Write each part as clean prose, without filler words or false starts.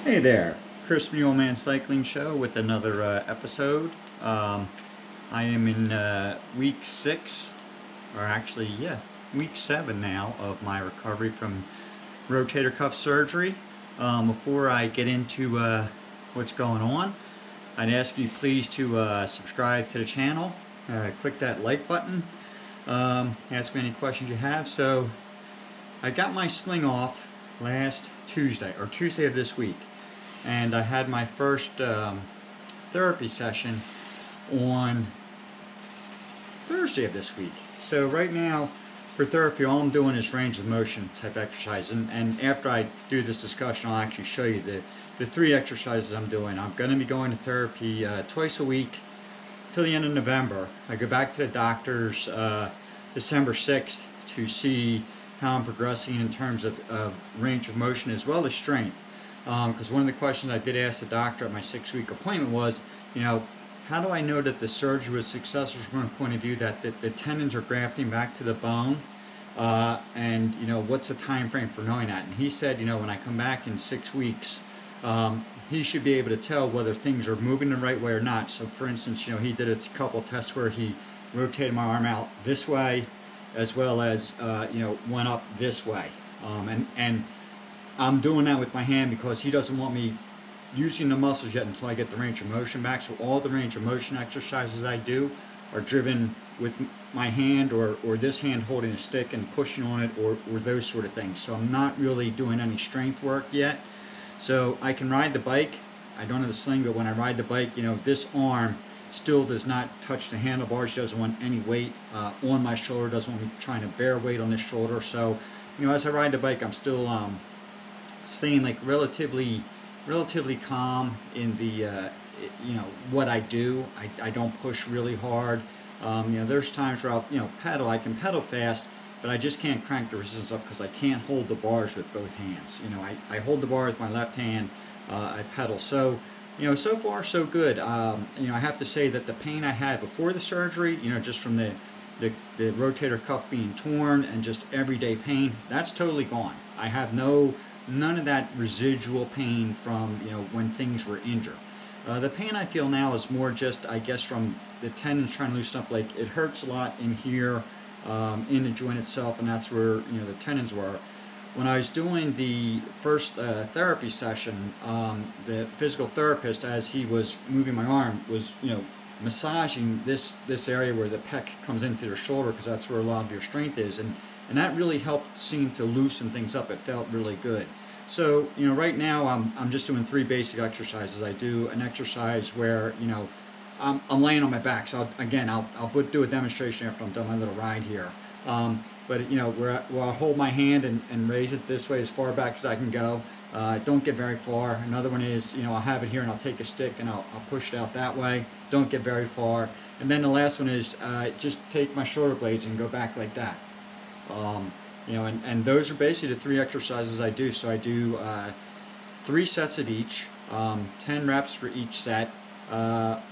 Hey there, Chris from the Old Man Cycling Show with another episode. I am in week 6, or actually, yeah, week 7 now of my recovery from rotator cuff surgery. Before I get into what's going on, I'd ask you please to subscribe to the channel, click that like button, ask me any questions you have. So I got my sling off last Tuesday, or Tuesday of this week, and I had my first therapy session on Thursday of this week. So right now for therapy, all I'm doing is range of motion type exercise, and after I do this discussion, I'll actually show you the 3 exercises I'm doing. I'm going to be going to therapy twice a week till the end of November. I go back to the doctor's December 6th to see how I'm progressing in terms of range of motion as well as strength. Because one of the questions I did ask the doctor at my 6-week appointment was, how do I know that the surgery was successful from a point of view that the tendons are grafting back to the bone? And what's the time frame for knowing that? And he said, when I come back in 6 weeks, he should be able to tell whether things are moving the right way or not. So for instance, he did a couple tests where he rotated my arm out this way as well as went up this way, and I'm doing that with my hand because he doesn't want me using the muscles yet until I get the range of motion back. So all the range of motion exercises I do are driven with my hand or this hand holding a stick and pushing on it, or those sort of things. So I'm not really doing any strength work yet. So I can ride the bike. I don't have the sling, but when I ride the bike, this arm still does not touch the handlebars. She doesn't want any weight on my shoulder, doesn't want me trying to bear weight on this shoulder. So as I ride the bike, I'm still staying like relatively calm in the what I do. I don't push really hard. There's times where I'll pedal. I can pedal fast, but I just can't crank the resistance up because I can't hold the bars with both hands. I hold the bar with my left hand. I pedal. So so far so good. I have to say that the pain I had before the surgery, just from the rotator cuff being torn and just everyday pain, that's totally gone. I have none of that residual pain from when things were injured. The pain I feel now is more just, I guess, from the tendons trying to loosen up. Like, it hurts a lot in here, in the joint itself, and that's where the tendons were. When I was doing the first therapy session, the physical therapist, as he was moving my arm, was massaging this area where the pec comes into your shoulder, because that's where a lot of your strength is, and that really helped seem to loosen things up. It felt really good. So right now I'm just doing 3 basic exercises. I do an exercise where I'm laying on my back. So I'll do a demonstration after I'm done my little ride here. But where I'll hold my hand and raise it this way as far back as I can go. Don't get very far. Another one is, I'll have it here and I'll take a stick and I'll push it out that way. Don't get very far. And then the last one is just take my shoulder blades and go back like that. And those are basically the 3 exercises I do. So I do 3 sets of each, 10 reps for each set,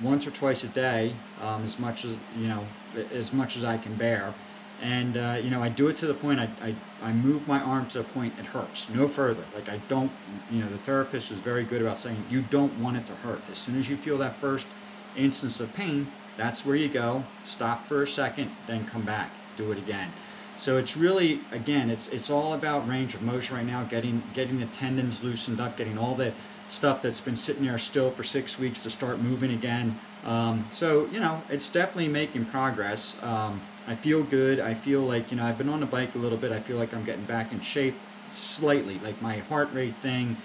once or twice a day, as much as I can bear. And I do it to the point I move my arm to the point it hurts, no further. Like, I don't, the therapist is very good about saying you don't want it to hurt. As soon as you feel that first instance of pain, that's where you go. Stop for a second, then come back, do it again. So it's really, again, it's all about range of motion right now, getting the tendons loosened up, getting all the stuff that's been sitting there still for 6 weeks to start moving again. So it's definitely making progress. I feel good. I feel like I've been on the bike a little bit. I feel like I'm getting back in shape slightly. Like, my heart rate thing,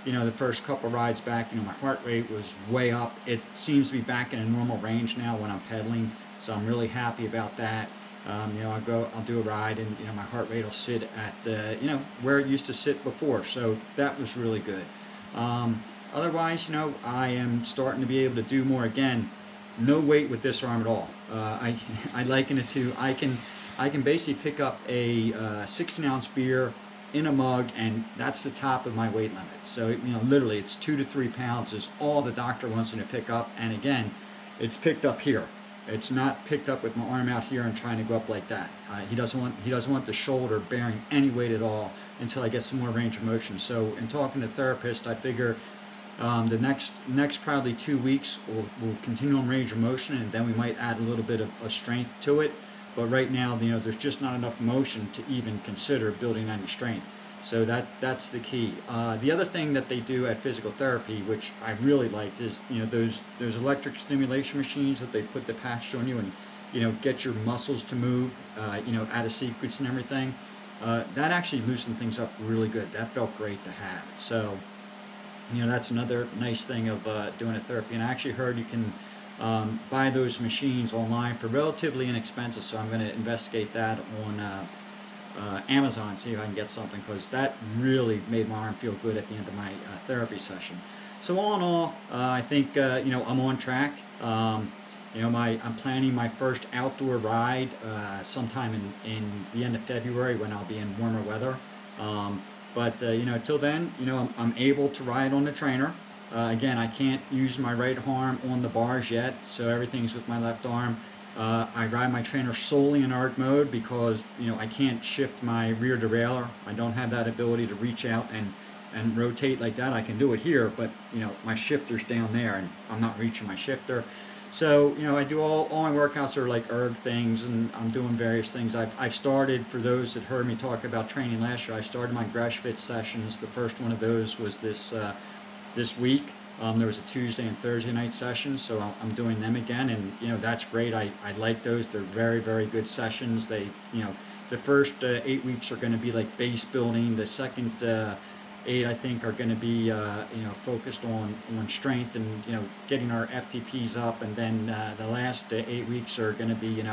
the first couple rides back, my heart rate was way up. It seems to be back in a normal range now when I'm pedaling, so I'm really happy about that. I'll do a ride, and my heart rate will sit at where it used to sit before, so that was really good. Otherwise, I am starting to be able to do more again. No weight with this arm at all. I liken it to, I can basically pick up a 16-ounce beer in a mug, and that's the top of my weight limit. So literally, it's 2 to 3 pounds is all the doctor wants me to pick up, and again, it's picked up here. It's not picked up with my arm out here and trying to go up like that. He doesn't want the shoulder bearing any weight at all until I get some more range of motion. So in talking to the therapist, I figure The next probably 2 weeks we'll continue on range of motion, and then we might add a little bit of strength to it. But right now, there's just not enough motion to even consider building any strength. So that's the key. The other thing that they do at physical therapy, which I really liked, is those electric stimulation machines that they put the patch on you and get your muscles to move, out of sequence and everything. That actually loosened things up really good. That felt great to have. So that's another nice thing of doing a therapy. And I actually heard you can buy those machines online for relatively inexpensive. So I'm going to investigate that on Amazon, see if I can get something, because that really made my arm feel good at the end of my therapy session. So all in all, I think I'm on track. I'm planning my first outdoor ride sometime in the end of February, when I'll be in warmer weather. But till then, I'm able to ride on the trainer. Again, I can't use my right arm on the bars yet, so everything's with my left arm. I ride my trainer solely in arc mode because I can't shift my rear derailleur. I don't have that ability to reach out and rotate like that. I can do it here, but my shifter's down there and I'm not reaching my shifter. So I do all my workouts are like erg things, and I'm doing various things. I've started, for those that heard me talk about training last year, I started my Gresh Fit sessions. The first one of those was this week. There was a Tuesday and Thursday night session, so I'm doing them again, and that's great. I like those. They're very, very good sessions. They the first 8 weeks are going to be like base building. The second 8, I think, are going to be focused on strength and getting our FTPs up, and then the last 8 weeks are going to be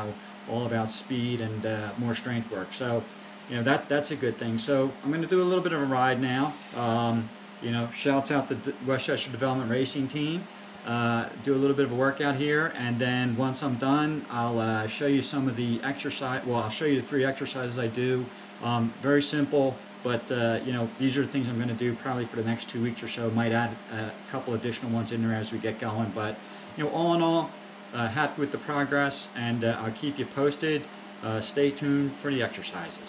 all about speed and more strength work. So that's a good thing. So I'm going to do a little bit of a ride now. Shouts out the Westchester Development Racing Team. Do a little bit of a workout here, and then once I'm done, I'll show you some of the exercise. Well, I'll show you the 3 exercises I do. Very simple, but these are the things I'm going to do probably for the next 2 weeks or so. Might add a couple additional ones in there as we get going, but all in all, happy with the progress, and I'll keep you posted. Stay tuned for the exercises.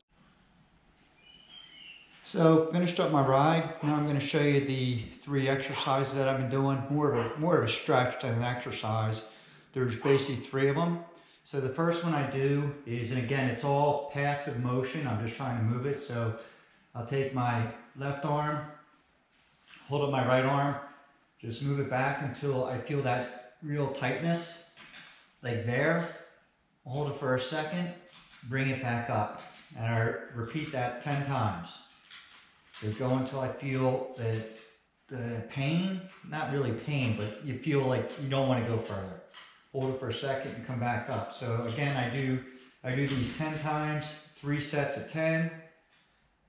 So finished up my ride. Now I'm going to show you the 3 exercises that I've been doing. More of a stretch than an exercise. There's basically 3 of them. So the first one I do is, and again, it's all passive motion. I'm just trying to move it. So I'll take my left arm, hold up my right arm, just move it back until I feel that real tightness, like there. Hold it for a second, bring it back up, and I repeat that 10 times. So go until I feel the pain, not really pain, but you feel like you don't want to go further. Hold it for a second and come back up. So again, I do these 10 times, 3 sets of 10,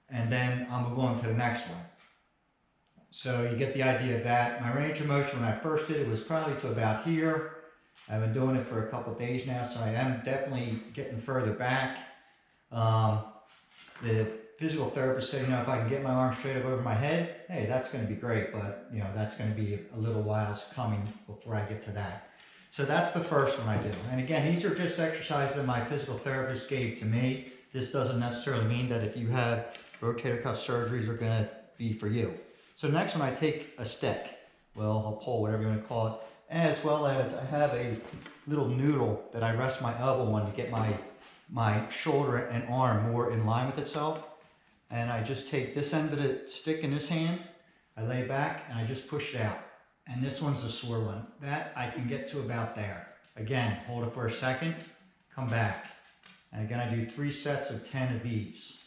and then I'll move on to the next one. So you get the idea of that. My range of motion when I first did it was probably to about here. I've been doing it for a couple of days now, so I am definitely getting further back. The physical therapist said, if I can get my arm straight up over my head, hey, that's going to be great, but that's going to be a little while coming before I get to that. So that's the first one I do. And again, these are just exercises that my physical therapist gave to me. This doesn't necessarily mean that if you have rotator cuff surgeries are going to be for you. So next one, I take a stick, well, a pole, whatever you want to call it, as well as I have a little noodle that I rest my elbow on to get my shoulder and arm more in line with itself. And I just take this end of the stick in this hand, I lay back, and I just push it out. And this one's the sore one. That I can get to about there. Again, hold it for a second, come back. And again, I do 3 sets of 10 of these.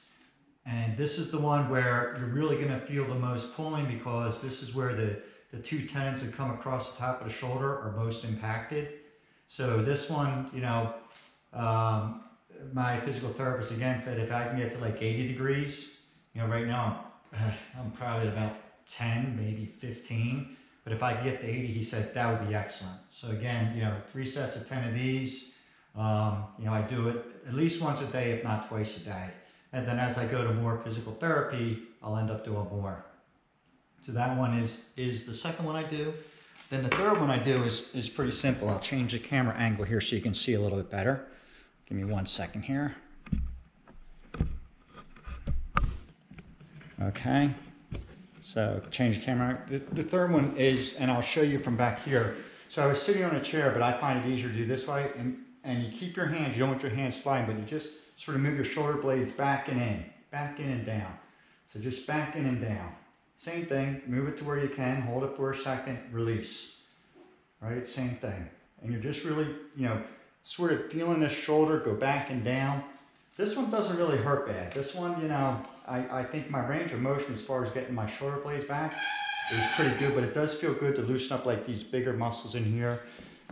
And this is the one where you're really going to feel the most pulling, because this is where the 2 tendons that come across the top of the shoulder are most impacted. So this one, my physical therapist again said if I can get to like 80 degrees, right now I'm probably at about 10, maybe 15. But if I get to 80, he said that would be excellent. So again, 3 sets of 10 of these. I do it at least once a day, if not twice a day. And then as I go to more physical therapy, I'll end up doing more. So that one is the second one I do. Then the third one I do is pretty simple. I'll change the camera angle here so you can see a little bit better. Give me 1 second here. So change the camera. The third one is, and I'll show you from back here. So I was sitting on a chair, but I find it easier to do this way. And you keep your hands, you don't want your hands sliding, but you just sort of move your shoulder blades back and down. So just back in and down. Same thing, move it to where you can, hold it for a second, release. Right, same thing. And you're just really, sort of feeling this shoulder go back and down. This one doesn't really hurt bad. This one, I think my range of motion as far as getting my shoulder blades back is pretty good, but it does feel good to loosen up like these bigger muscles in here.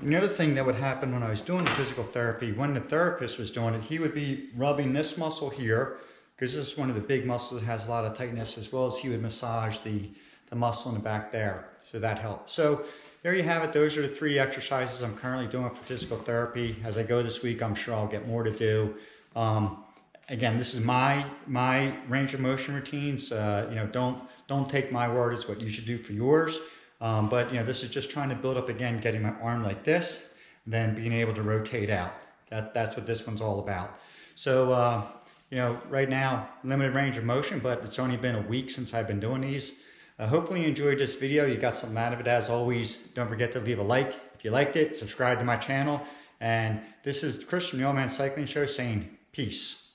And the other thing that would happen when I was doing the physical therapy, when the therapist was doing it, he would be rubbing this muscle here, because this is one of the big muscles that has a lot of tightness, as well as he would massage the muscle in the back there. So that helps. So there you have it. Those are the 3 exercises I'm currently doing for physical therapy. As I go this week, I'm sure I'll get more to do. Again, this is my range of motion routines. Don't take my word as what you should do for yours. But this is just trying to build up again, getting my arm like this, then being able to rotate out. That's what this one's all about. So right now, limited range of motion, but it's only been a week since I've been doing these. Hopefully you enjoyed this video. You got something out of it. As always, don't forget to leave a like if you liked it. Subscribe to my channel. And this is Chris from the Old Man Cycling Show saying peace.